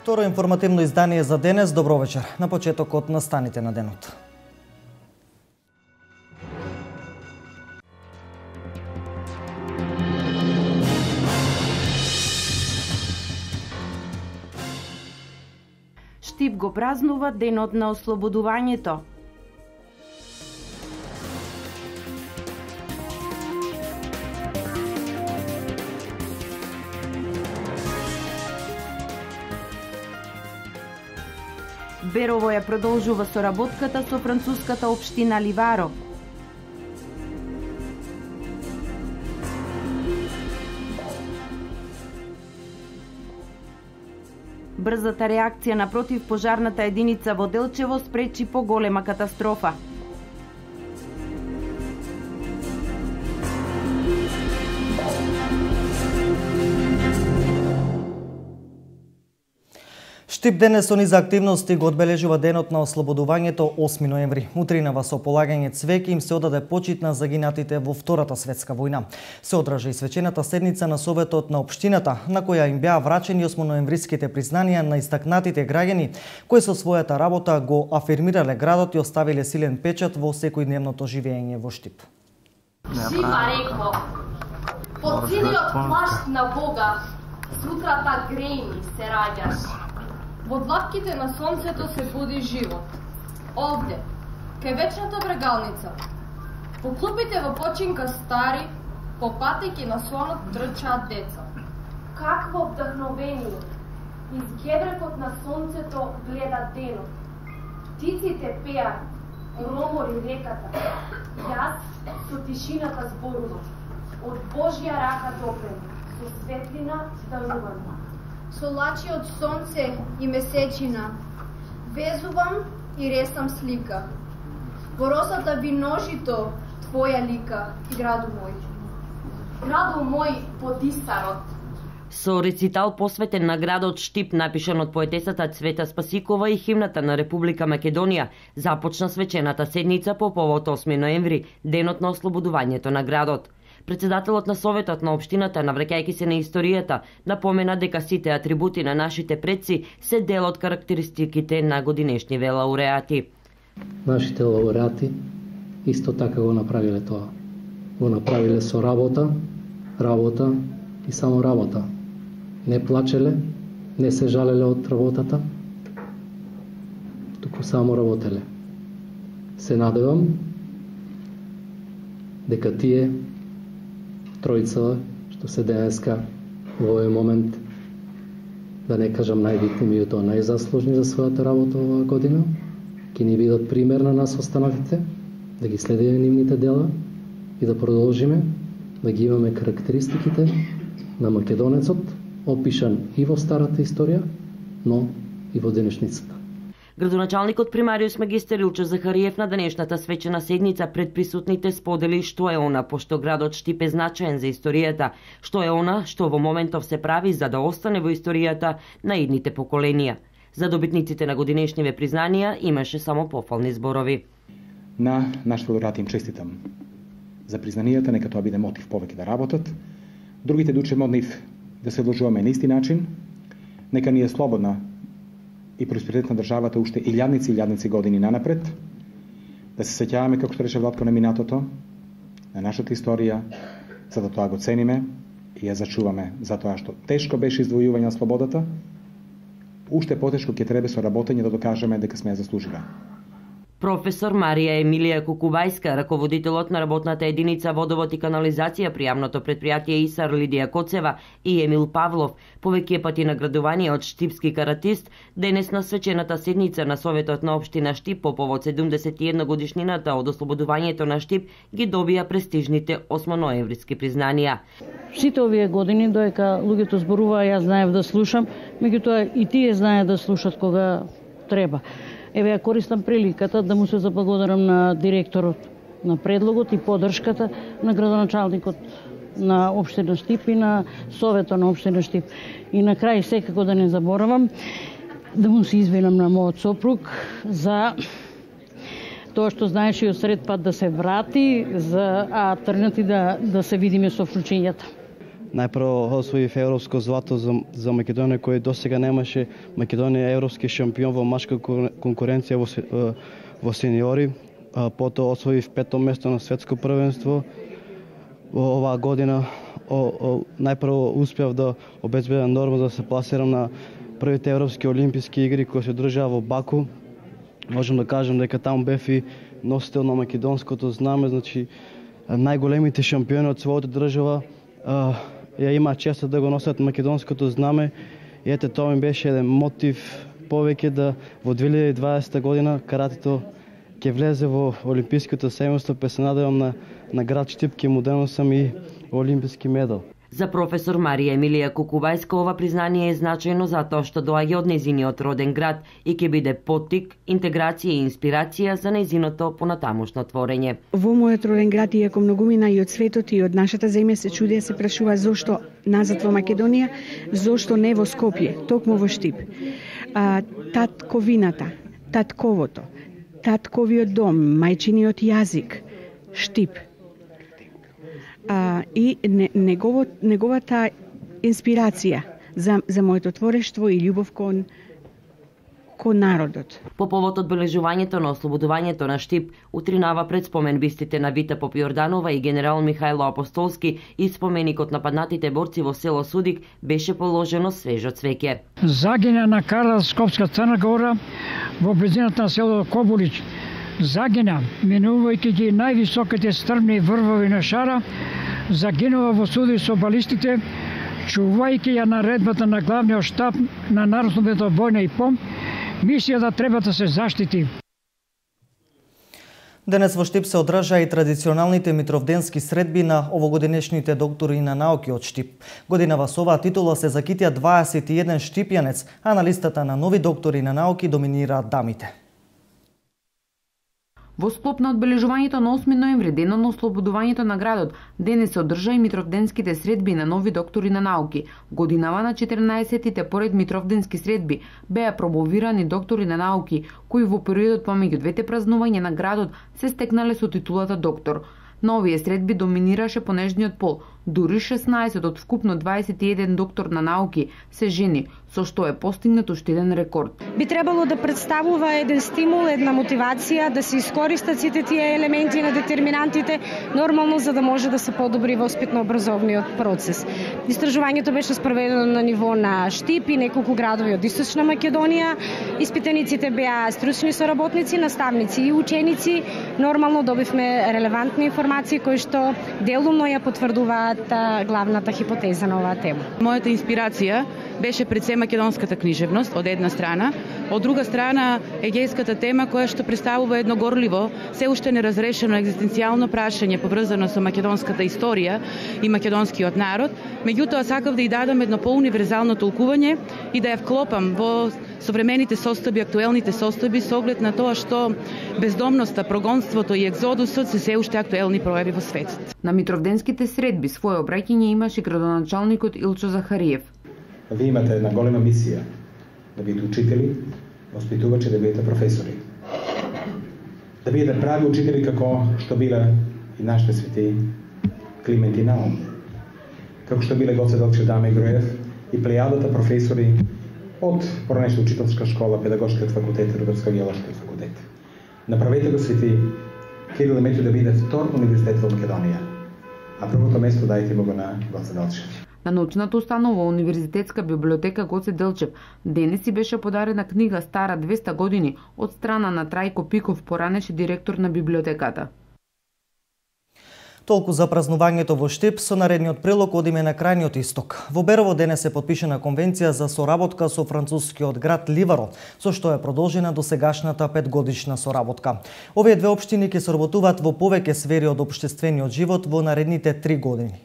Второ информативно издание за денес. Добро вечер. На почетокот на станите на денот. Штип го празнува денот на ослободувањето. Берово ја продолжува соработката со француската општина Ливаро. Брзата реакција на противпожарната единица во Делчево спречи поголема катастрофа. Штип денес со низа активности го одбележува денот на ослободувањето 8 ноември. Утринава со полагање цвеќе им се одаде почит на загинатите во Втората светска војна. Се одржа и свечената седница на Советот на општината, на која им беа врачени 8ноемвриските признанија на истакнатите граѓани, кои со својата работа го афирмирале градот и оставиле силен печат во секојдневното живење во Штип. Шива реко, под синиот плашт на Бога, сутрата грејни се раѓаш. Во длапките на сонцето се буди живот. Овде, кај вечната брегалница. По клупите во починка стари, по патеки на слонот трчаат деца. Какво вдахновение! Из геврекот на сонцето гледа денот. Птиците пеат, ромори реката. Јас со тишината зборувам. Од Божја рака допрем, со светлина дарувам. Со лачи од сонце и месечина, везувам и ресам слика. Во росата виножито твоја лика, граду мој. Граду мој подисарот. Со рецитал посветен на градот Штип, напишан од поетесата Цвета Спасикова и химната на Република Македонија, започна свечената седница по повод 8 ноември, денот на ослободувањето на градот. Председателот на Советот на општината, навраќајќи се на историјата, напомена дека сите атрибути на нашите предци се дел од карактеристиките на годинешниве лауреати. Нашите лауреати исто така го направиле тоа. Го направиле со работа и само работа. Не плачеле, не се жалеле од работата, туку само работеле. Се надевам дека тие тројца што се денеска во овој момент, да не кажам најбитни, меѓутоа најзаслужни за својата работа оваа година, ќе ни бидат пример на нас останатите, да ги следиме нивните дела и да продолжиме да ги имаме карактеристиките на македонецот, опишан и во старата историја, но и во денешницата. Градоначалникот примариус магистер Илчо Захариев на денешната свечена седница пред присутните сподели што е она, пошто градот Штип е значаен за историјата, што е она што во моментов се прави за да остане во историјата на идните поколенија. За добитниците на годинешниве признанија имаше само пофални зборови. На нашите лауреати им честитам за признанијата, нека тоа биде мотив повеќе да работат. Другите да учат од нив да се вложуваме на исти начин, нека ни е слободна и просперитет на државата уште илјадници години нанапред, да се сеќаваме како што рече Владко на минатото, на нашата историја, за да тоа го цениме и ја зачуваме, затоа што тешко беше извојување на слободата, уште потешко ќе треба со работење да докажеме дека сме ја заслужиле. Професор Марија Емилија Кукубајска, раководителот на работната единица Водовод и канализација при јавното претпријатие ИСАР Лидија Коцева и Емил Павлов, повеќе пати наградување од штипски каратист, денес на свечената седница на Советот на општина Штип по повод 71 годишнината од ослободувањето на Штип ги добија престижните 8ноемвриски признанија. Сите овие години доека луѓето зборуваа, јас знаев да слушам, меѓутоа и тие знаеат да слушат кога треба. Еве ја користам приликата да му се заблагодарам на директорот на предлогот и поддршката на градоначалникот на општина Штип и на Советот на општина Штип. И на крај секако да не заборавам да му се извинам на мојот сопруг за тоа што знаеше и од сред пат да се врати, а тргнати да се видиме со вручењата. најпрво освоив европско злато за Македонија, кој досега немаше. Македонија е европски шампион во машка конкуренција во сениори. Потоа освоив 5-то место на светско првенство. Оваа година најпрво успеав да обезбедам норма да се пласирам на првите европски олимписки игри кои се одржаа во Баку. Можам да кажам дека таму бев и носител на македонското знаме, значи најголемите шампиони од својата држава ја има честа да го носат македонското знаме. И ете тоа ми беше еден мотив повеќе да во 2020 година каратето ќе влезе во олимпиското семејство, па се надевам на град Штип ќе му донесам и олимписки медал. За професор Марија Емилија Кукувајска ова признание е значајно затоа што доаѓа од нејзиниот роден град и ќе биде поттик, интеграција и инспирација за нејзиното понатамошно творење. Во мојот роден град, иако многумина и од светот и од нашата земја се чуди, се прашува зошто назад во Македонија, зошто не во Скопје, токму во Штип. Татковината, татковото, татковиот дом, мајчиниот јазик, Штип. И неговата инспирација за моето творештво и љубов кон народот. По повод одбележувањето на ослободувањето на Штип, утринава пред споменбистите на Вита Попјорданова и генерал Михајло Апостолски и споменикот на паднатите борци во село Судик беше положено свежо цвеќе. Загина на Карл Скопска Црна Гора во близината на село Кобулич. Загина, минувајќи ги највисоките стрмни врвови на шара, загинува во суди со балистите, чувајќи ја наредбата на главниот штаб на Народната војна и ПОМ, мисијата треба да се заштити. Денес во Штип се одржаа и традиционалните митровденски средби на овогодинешните доктори на науки од Штип. Годинава со оваа титула се закитија 21 штипјанец, а на листата на нови доктори на науки доминираат дамите. Во склоп на одбележувањето на 8 ноември, денот на ослободувањето на градот, денес се одржа и митровденските средби на нови доктори на науки. Годинава на 14-тите поред митровденски средби беа промовирани доктори на науки, кои во периодот помеѓу двете празнувања на градот се стекнале со титулата доктор. На овие средби доминираше понежниот пол. Дури 16 од вкупно 21 доктор на науки се жени, со што е постигнат уште еден рекорд. Би требало да представува еден стимул, една мотивација да се искористат сите тие елементи на детерминантите, нормално за да може да се подобри воспитно-образовниот процес. Истражувањето беше спроведено на ниво на Штип и неколку градови од Источна Македонија. Испитаниците беа стручни соработници, наставници и ученици. Нормално добивме релевантни информации кои што делумно ја потврдуваат главната хипотеза на оваа тема. Мојата инспирација беше пред се македонската книжевност од една страна, од друга страна егејската тема која што представува едно горливо, се уште неразрешено екзистенцијално прашање поврзано со македонската историја и македонскиот народ. Меѓутоа сакав да ја дадам едно поуниверзално толкување и да ја вклопам во современите состојби, актуелните состојби со оглед на тоа што бездомноста, прогонството и екзодусот се уште актуелни пројави во светот. На митровденските средби своје обраќање имаше градоначалникот Илчо Захариев. Вие имате една голема мисија да бидете учители, воспитувачи, да бидете професори. Да бидете прави учители како што биле и нашите свети Климент и Наум, како што биле Гоце Делчев, Даме Груев и плејадата професори од поранешна учителска школа, педагошкиот факултет и рударско-геолошкиот факултет. Направете го свети Кирил и Метој да биде втор универзитет во Македонија, а првото место дајте му го на Гоце Делчев. На научната установа Универзитетска библиотека Гоце Делчев денес си беше подарена книга стара 200 години од страна на Трајко Пиков, поранешен директор на библиотеката. Толку за празнувањето во Штип, со наредниот прилог одиме на крајниот исток. Во Берово денес е подпишена конвенција за соработка со францускиот град Ливаро, со што е продолжена досегашната 5-годишна соработка. Овие две општини ќе соработуваат во повеќе сфери од општествениот живот во наредните 3 години.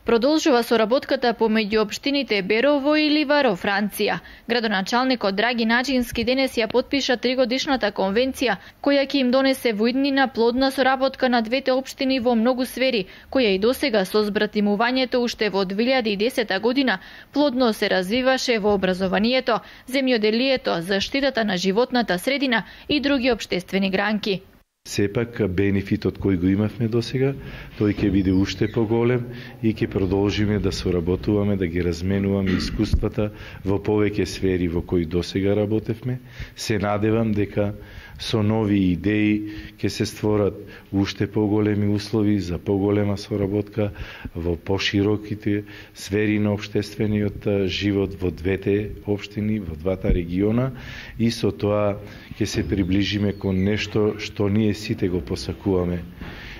Продолжува соработката помеѓу општините Берово и Ливаро, Франција. Градоначалникот Драги Начински денес ја подпиша 3-годишната конвенција, која ќе им донесе во иднина плодна соработка на двете општини во многу сфери, која и досега со збратимувањето уште во 2010 година плодно се развиваше во образованието, земјоделието, заштитата на животната средина и други општествени гранки. Сепак бенефитот кој го имавме досега, тој ќе биде уште поголем и ќе продолжиме да соработуваме, да ги разменуваме искуствата во повеќе сфери во кои досега работевме. Се надевам дека со нови идеи ќе се створат уште поголеми услови за поголема соработка во пошироките сфери на општествениот живот во двете општини, во двата региона, и со тоа ќе се приближиме кон нешто што ние сите го посакуваме,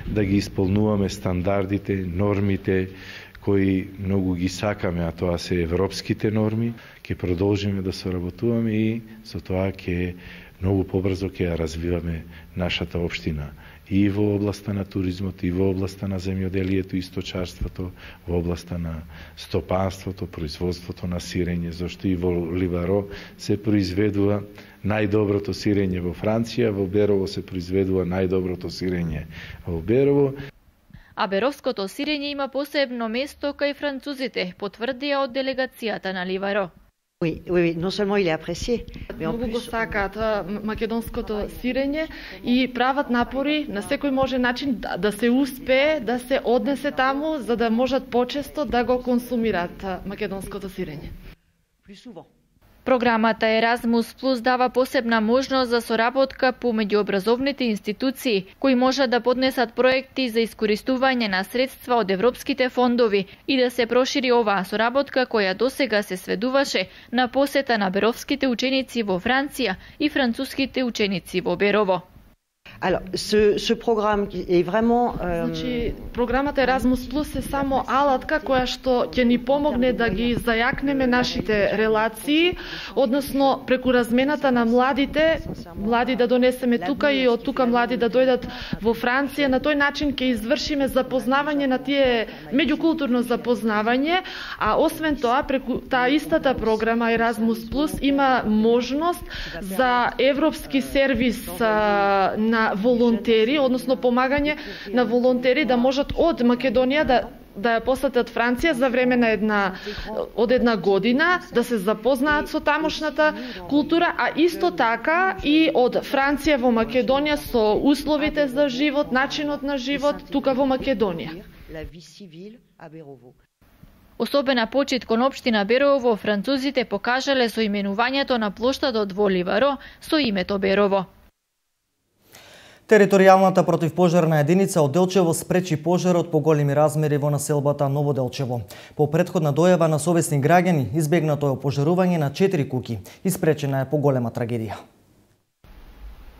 да ги исполнуваме стандардите, нормите кои многу ги сакаме, а тоа се европските норми. Ќе продолжиме да соработуваме и со тоа ќе многу побрзо ќе ја развиваме нашата општина и во областа на туризмот, и во областа на земјоделието и сточарството, во областа на стопанството, производството на сирење, зашто и во Ливаро се произведува најдоброто сирење во Франција, во Берово се произведува најдоброто сирење во Берово. А беровското сирење има посебно место кај французите, потврдија од делегацијата на Ливаро. Oui, non seulement il est apprécié, mais en Многу го plus сакаат македонското сирење и прават напори на секој можен начин да се успее да се однесе таму за да можат почесто да го консумираат македонското сирење. plus souvent. Програмата Erasmus Plus дава посебна можност за соработка помеѓу образовните институции, кои можат да поднесат проекти за искористување на средства од европските фондови и да се прошири оваа соработка која досега се сведуваше на посета на беровските ученици во Франција и француските ученици во Берово. Alors, ce programme est vraiment... Значи, програмата Erasmus Plus е само алатка која што ќе ни помогне да ги зајакнеме нашите релации, односно преку размената на млади да донесеме тука и од тука млади да дојдат во Франција. На тој начин ќе извршиме запознавање на тие меѓукултурно запознавање, а освен тоа преку таа истата програма Erasmus Plus има можност за европски сервис на волонтери, односно помагање на волонтери да можат од Македонија да ја посетат Франција за време на една година, да се запознаат со тамошната култура, а исто така и од Франција во Македонија со условите за живот, начинот на живот тука во Македонија. Особена почит кон општина Берово французите покажале со именувањето на плоштадот во Ливаро со името Берово. Територијалната противпожарна единица од Делчево спречи пожар од поголеми размери во населбата Ново Делчево. По претходна дојава на совесни граѓани, избегнато е опожарување на 4 куќи и спречена е поголема трагедија.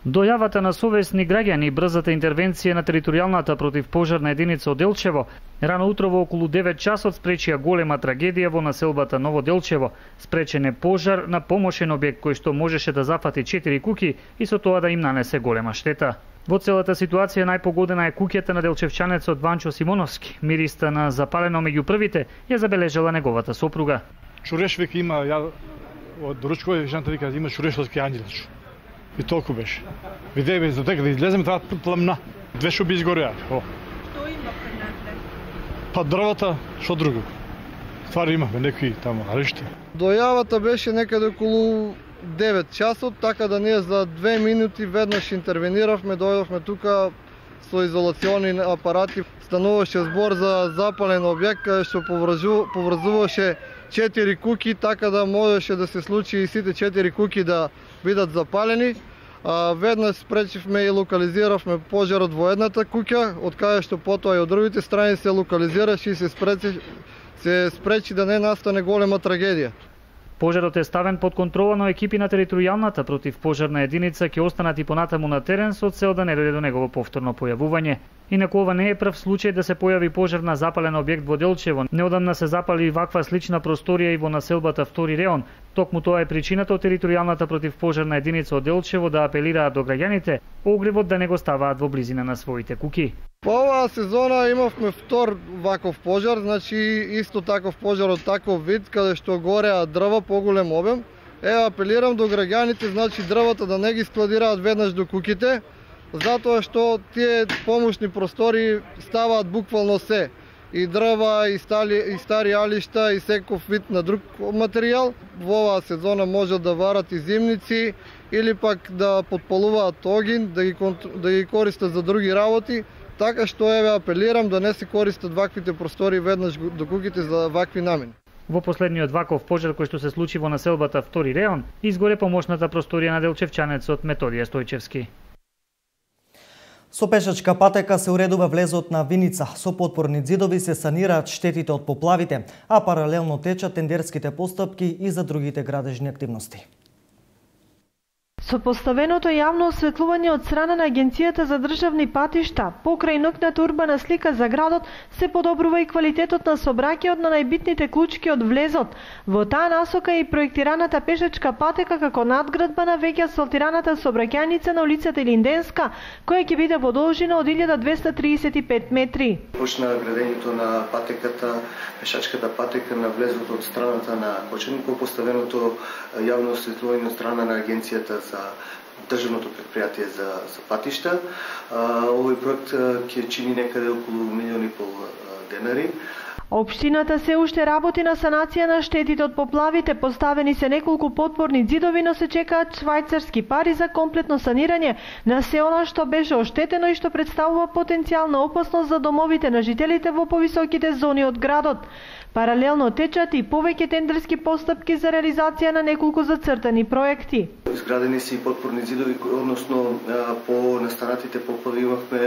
Дојавата на совесни граѓани и брзата интервенција на територијалната противпожарна единица од Делчево рано утро во околу 9 часот спречија голема трагедија во населбата Ново Делчево. Спречен е пожар на помошен објект кој што можеше да зафати 4 куќи и со тоа да им нанесе голема штета. Во целата ситуација најпогодена е куќата на делчевчанецот Ванчо Симоновски. Мириста на запалено меѓу првите ја забележала неговата сопруга. Чуреш веќе има, ја од ручкова жената вика има чурешовски ангелчо. И толку беше. Видеме за дека да излеземе таа пламна. Две шуби изгореа. Што има пренатре? Па дрвата, што друго. Ствари имавме некои таму арешти. Дојавата беше некаде околу 9 часот, така да ние за 2 минути веднаш интервениравме, дојдовме тука со изолациони апарати. Стануваше збор за запален објект каде што поврзуваше 4 куќи, така да можеше да се случи и сите 4 куќи да бидат запалени. Веднаш спречивме и локализиравме пожарот во едната куќа, од каде што потоа и од другите страни се локализираше и се спречи да не настане голема трагедија. Пожарот е ставен под контрола на екипи на територијалната противпожарна единица ќе останат и понатаму на терен со цел да не дојде до негово повторно појавување. Инаку ова не е прв случај да се појави пожар на запален објект во Делчево. Неодамна се запали ваква слична просторија и во населбата Втори реон. Токму тоа е причината од територијалната противпожарна единица од Делчево да апелираат до граѓаните огревот да не го ставаат во близина на своите куќи. По оваа сезона имавме втор ваков пожар, значи исто таков пожар од таков вид, каде што гореа дрва поголем обем. Апелирам до граѓаните, значи дрвата да не ги складираат веднаш до куќите, затоа што тие помошни простори ставаат буквално се. И дрва, и стари алишта, и секој вид на друг материјал. Во оваа сезона можат да варат и зимници, или пак да подпалуваат огин, да ги користат за други работи, така што апелирам да не се користат ваквите простори веднаш доколките за вакви намени. Во последниот ваков пожар кој што се случи во населбата Втори реон, изгоре помошната просторија на делчевчанецот Методија Стојчевски. Со пешачка патека се уредува влезот на Виница. Со подпорни ѕидови се санираат штетите од поплавите, а паралелно течат тендерските постапки и за другите градежни активности. Со поставеното јавно осветлување од страна на Агенцијата за државни патишта, покрај ноќната урбана слика за градот, се подобрува и квалитетот на сообраќајот на најбитните клучки од влезот. Во таа насока е и проектираната пешачка патека како надградба на веќе асфалтираната сообраќајница на улицата Илинденска, која ќе биде во должина од 1235 метри. Почна градењето на патеката, пешачката патека на влезот од страната на Кочеников, поставеното јавно осветлување од страна на Агенцијата за државното предпријатие за патишта. Овој проект ќе чини некаде околу 1,5 милиони денари. Општината се уште работи на санација на штетите од поплавите, поставени се неколку подпорни ѕидови, но се чекаат швајцарски пари за комплетно санирање на се она што беше оштетено и што представува потенцијална опасност за домовите на жителите во повисоките зони од градот. Паралелно течат и повеќе тендерски постапки за реализација на неколку зацртани проекти. Изградени се и подпорни ѕидови, односно по настанатите поплави имавме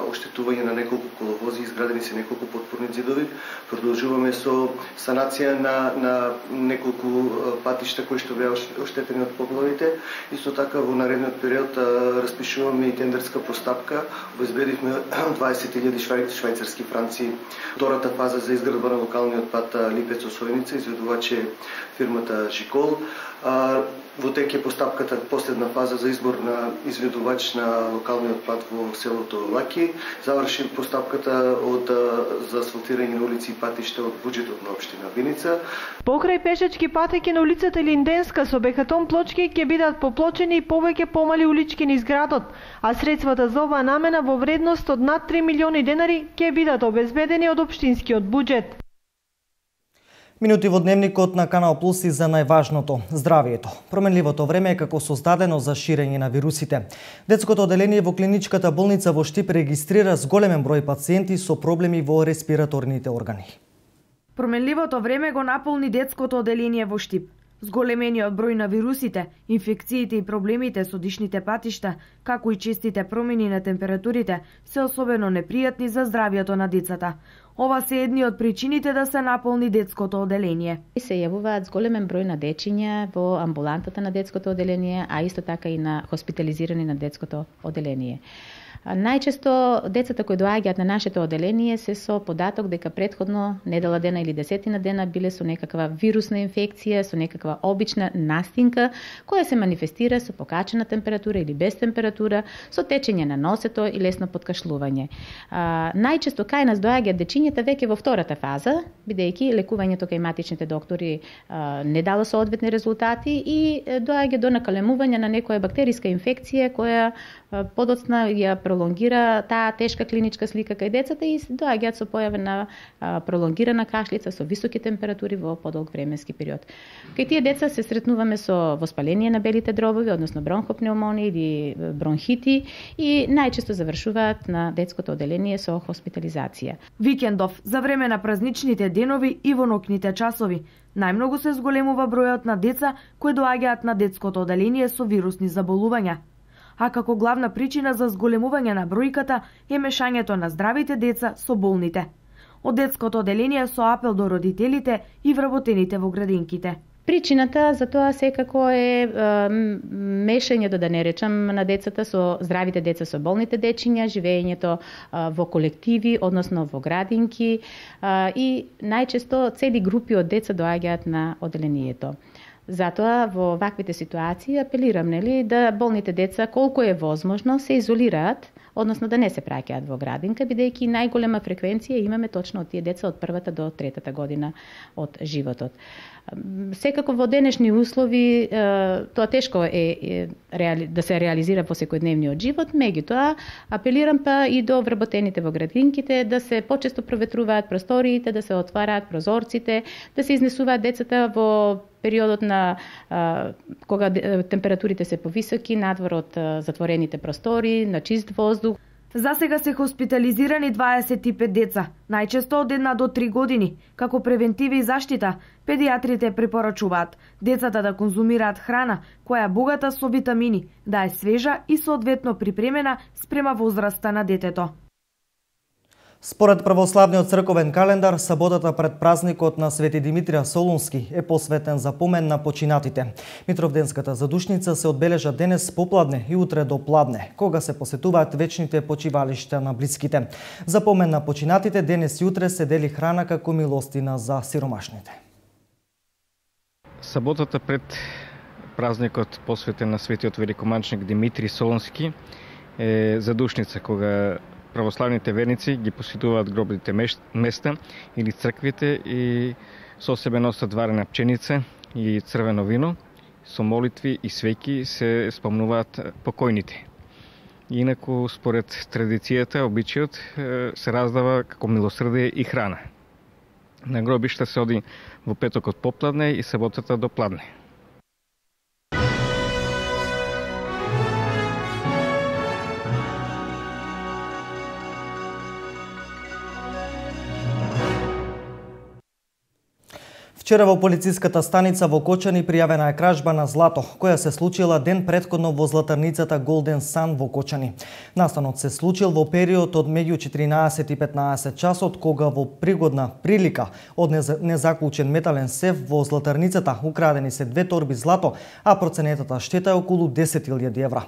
оштетување на неколку коловози, изградени се неколку подпорни ѕидови. Продолжуваме со санација на неколку патишта кои што беа оштетени од поплавите. Исто така во наредниот период распишуваме и тендерска постапка. Обезбедивме 20.000 швајцарски франци. Втората фаза за изградба на локалниот пат Липец-Осојница, изведувач е фирмата Жикол. Во тек е постапката последна фаза за избор на изведувач на локалниот пат во селото Лаки. Заврши постапката за асфалтирање на улици и патишта од буџетот на општина Виница. Покрај пешачки патеки на улицата Линденска со бехатон плочки ќе бидат поплочени и повеќе помали улички низ градот, а средствата за оваа намена во вредност од над 3 милиони денари ќе бидат обезбедени од општинскиот буџет. Минути во дневникот на Канал Плюс и за најважното – здравието. Променливото време е како создадено за ширење на вирусите. Детското оделение во клиничката болница во Штип регистрира зголемен број пациенти со проблеми во респираторните органи. Променливото време го наполни детското оделение во Штип. Зголемениот број на вирусите, инфекциите и проблемите со дишните патишта, како и честите промени на температурите, се особено непријатни за здравието на децата. Ова се едни од причините да се наполни детското оделение. Се јавуваат зголемен број на дечиња во амбулантата на детското оделение, а исто така и на хоспитализирани на детското оделение. Најчесто децата кои доаѓаат на нашето оделение се со податок дека претходно недела дена или десетина дена биле со некаква вирусна инфекција, со некаква обична настинка, која се манифестира со покачена температура или без температура, со течење на носето и лесно подкашлување. Најчесто кај нас доаѓаат дечињата веќе во втората фаза, бидејќи лекувањето кај матичните доктори не дало соодветни резултати и доаѓа до накалемување на некоја бактериска инфекција која подоцна ја пролонгира таа тешка клиничка слика кај децата и доаѓаат со појава на пролонгирана кашлица со високи температури во подолг временски период. Кај тие деца се сретнуваме со воспаление на белите дробови, односно бронхопнеумонија или бронхити и најчесто завршуваат на детското оделение со хоспитализација. Викендов, за време на празничните денови и во ноќните часови, најмногу се зголемува бројот на деца кои доаѓаат на детското оделение со вирусни заболувања. А како главна причина за зголемување на бројката е мешањето на здравите деца со болните. Од детското оделение со апел до родителите и вработените во градинките. Причината за тоа секако е мешањето, да не речам, на децата со здравите деца со болните дечиња, живеењето во колективи, односно во градинки и најчесто цели групи од деца доаѓаат на оделението. Затоа во ваквите ситуации апелирам да болните деца колку е возможно се изолираат, односно да не се праќаат во градинка, бидејќи најголема фреквенција имаме точно од тие деца од првата до третата година од животот. Секако во денешни услови тоа тешко е да се реализира во секојдневниот живот, меѓутоа апелирам па и до вработените во градинките да се почесто проветруваат просториите, да се отвараат прозорците, да се изнесуваат децата во периодот на кога температурите се повисоки, надвор од затворените простори, на чист воздух. За сега се хоспитализирани 25 деца, најчесто од 1 до 3 години. Како превентива и заштита, педиатрите препорачуваат децата да конзумираат храна која е богата со витамини, да е свежа и соодветно припремена спрема возраста на детето. Според православниот црковен календар, саботата пред празникот на Свети Димитрија Солунски е посветен за помен на починатите. Митровденската задушница се одбележа денес попладне и утре до пладне, кога се посетуваат вечните почивалишта на блиските. За помен на починатите денес и утре се дели храна како милостина за сиромашните. Саботата пред празникот посветен на светиот великоманчник Димитри Солунски е задушница, кога православните верници ги посетуваат гробните места или црквите и со себе носат варена пченица и црвено вино. Со молитви и свеќи се спомнуваат покојните. Инаку, според традицијата, обичајот се раздава како милосрдие и храна. На гробишта се оди во петокот попладне и саботата до пладне. Вчера во полициската станица во Кочани пријавена е кражба на злато, која се случила ден претходно во златарницата Golden Sun во Кочани. Настанот се случил во период од меѓу 14 и 15 часот, кога во пригодна прилика од незаклучен метален сеф во златарницата украдени се 2 торби злато, а проценетата штета е околу 10.000 евра.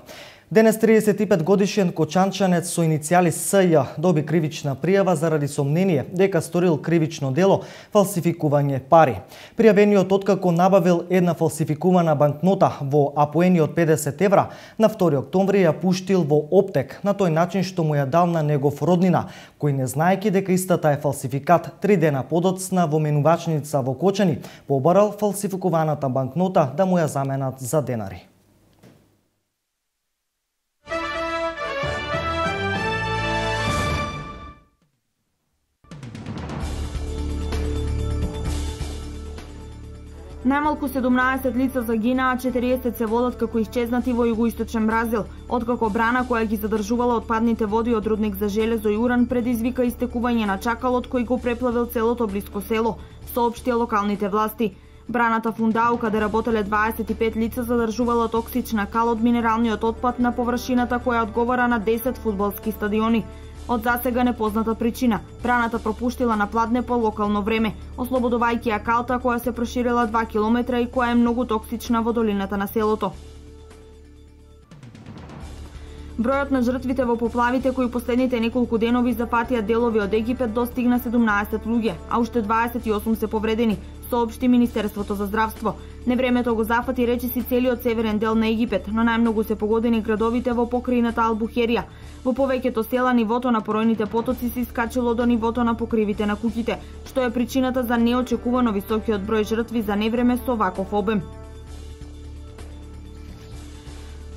Денес 35 годишен кочанчанец со иницијали СЈ доби кривична пријава заради сомнение дека сторил кривично дело фалсификување пари. Пријавениот откако набавил една фалсификувана банкнота во апоени од 50 евра, на 2 октомври ја пуштил во оптек на тој начин што му ја дал на негов роднина, кој не знаеки дека истата е фалсификат, 3 дена подоцна во менувачница во Кочани побарал фалсификуваната банкнота да му ја заменат за денари. Најмалку 17 лица загинаа, 40 се водат како исчезнати во југоисточен Бразил, откако брана која ги задржувала отпадните води од рудник за железо и уран предизвика истекување на чакалот кој го преплавил целото блиско село, соопштија локалните власти. Браната Фундау, каде работеле 25 лица, задржувала токсична кал од минералниот отпад на површината која одговара на 10 фудбалски стадиони. Од засега непозната причина, браната пропуштила на пладне по локално време, ослободувајќи ја калта која се проширила 2 километра и која е многу токсична во долината на селото. Бројот на жртвите во поплавите кои последните неколку денови зафатија делови од Египет достигна 17 луѓе, а уште 28 се повредени, соопшти Министерството за здравство. Невремето го зафати речиси целиот северен дел на Египет, но најмногу се погодени градовите во покрајната Албухерија. Во повеќето села нивото на поројните потоци се искачило до нивото на покривите на куќите, што е причината за неочекувано високиот број жртви за невреме со ваков обем.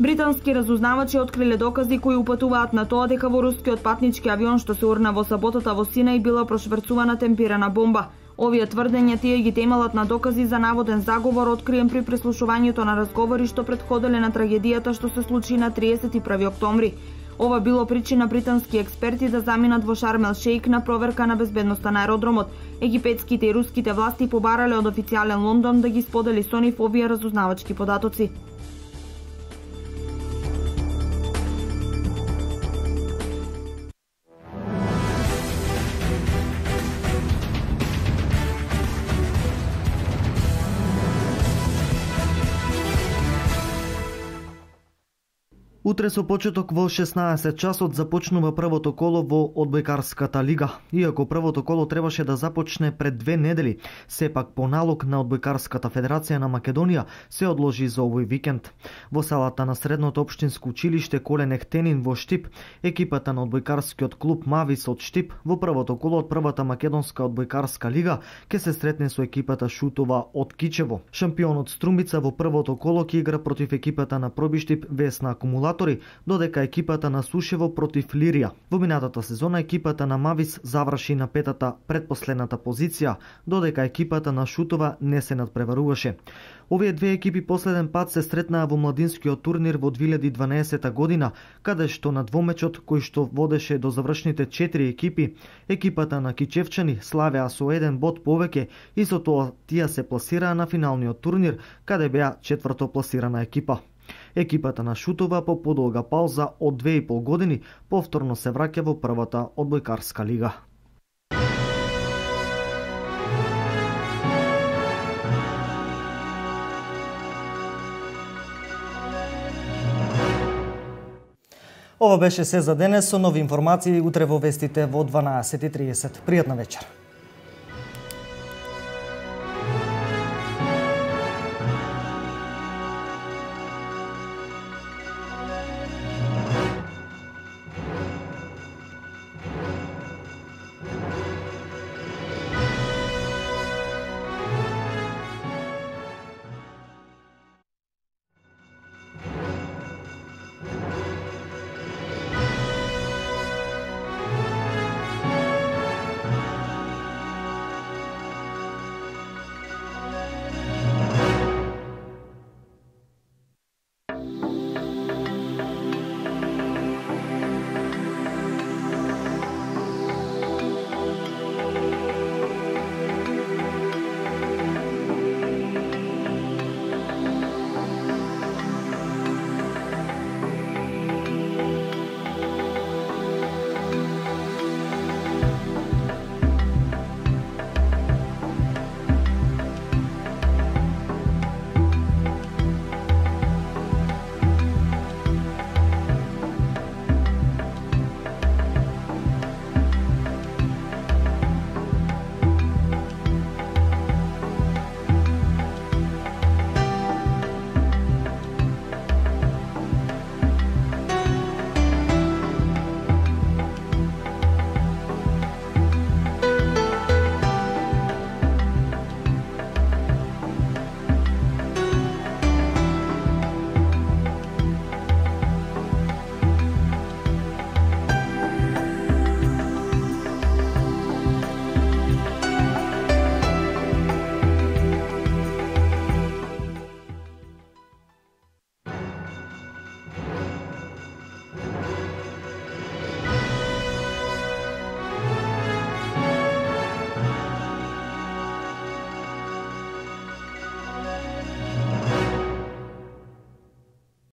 Британски разузнавачи откриле докази кои упатуваат на тоа дека во рускиот патнички авион што се урна во саботата во Синај била прошврцувана темпирана бомба. Овие тврдења тие ги темелат на докази за наводен заговор откриен при преслушувањето на разговори што претходеле на трагедијата што се случи на 31 октомври. Ова било причина британски експерти да заминат во Шарм ел Шејк на проверка на безбедноста на аеродромот. Египетските и руските власти побарале од официјален Лондон да ги сподели со нив овие разузнавачки податоци. Утре со почеток во 16 часот започнува првото коло во одбојкарската лига. Иако првото коло требаше да започне пред 2 недели, сепак по налог на Одбојкарската федерација на Македонија се одложи за овој викенд. Во салата на средното општинско училиште Колен Ехтенин во Штип, екипата на одбојкарскиот клуб Мавис од Штип во првото коло од првата македонска одбојкарска лига ќе се сретне со екипата Шутова од Кичево. Шампионот Струмица во првото коло ќе игра против екипата на Пробиштип Весна Акумулатори, повтори, додека екипата на Сушево против Лирија. Во минатата сезона екипата на Мавис заврши на петата предпоследната позиција, додека екипата на Шутова не се надпреваруваше. Овие две екипи последен пат се сретнаа во младинскиот турнир во 2012 година, каде што на двомечот кој што водеше до завршните 4 екипи, екипата на Кичевчани славеа со 1 бод повеќе и со тоа тие се пласираа на финалниот турнир, каде беа четврто пласирана екипа. Екипата на Шутова по подолга пауза од 2,5 години повторно се враќа во првата одбојкарска лига. Ова беше се за денес. Со нови информации утре во вестите во 12:30. Пријатна вечер.